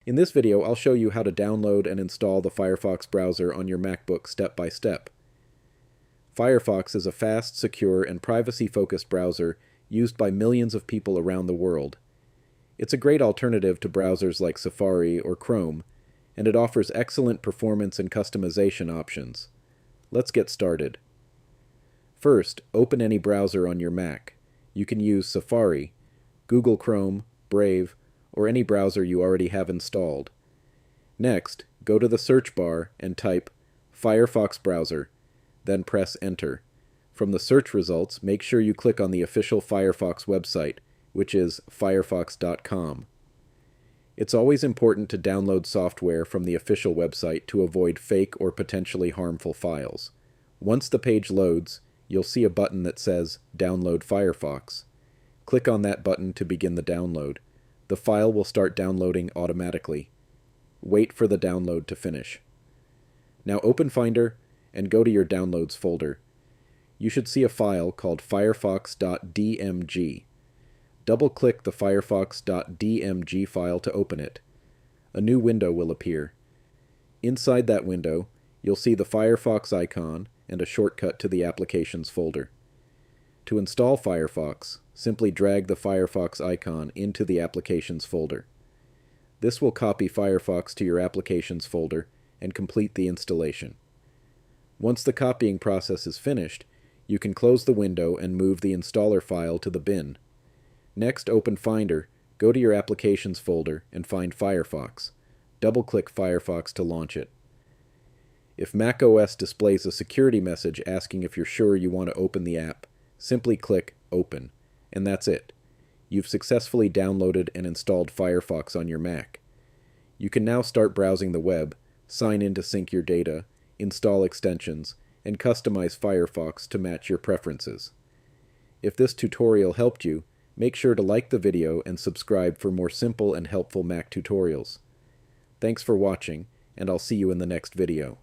In this video, I'll show you how to download and install the Firefox browser on your MacBook step by step. Firefox is a fast, secure, and privacy-focused browser used by millions of people around the world. It's a great alternative to browsers like Safari or Chrome, and it offers excellent performance and customization options. Let's get started. First, open any browser on your Mac. You can use Safari, Google Chrome, Brave, or any browser you already have installed. Next, go to the search bar and type Firefox browser, then press Enter. From the search results, make sure you click on the official Firefox website, which is firefox.com. It's always important to download software from the official website to avoid fake or potentially harmful files. Once the page loads, you'll see a button that says Download Firefox. Click on that button to begin the download. The file will start downloading automatically. Wait for the download to finish. Now open Finder and go to your Downloads folder. You should see a file called firefox.dmg. Double-click the firefox.dmg file to open it. A new window will appear. Inside that window, you'll see the Firefox icon and a shortcut to the Applications folder. To install Firefox, simply drag the Firefox icon into the Applications folder. This will copy Firefox to your Applications folder and complete the installation. Once the copying process is finished, you can close the window and move the installer file to the bin. Next, open Finder, go to your Applications folder, and find Firefox. Double-click Firefox to launch it. If macOS displays a security message asking if you're sure you want to open the app, simply click Open, and that's it. You've successfully downloaded and installed Firefox on your Mac. You can now start browsing the web, sign in to sync your data, install extensions, and customize Firefox to match your preferences. If this tutorial helped you, make sure to like the video and subscribe for more simple and helpful Mac tutorials. Thanks for watching, and I'll see you in the next video.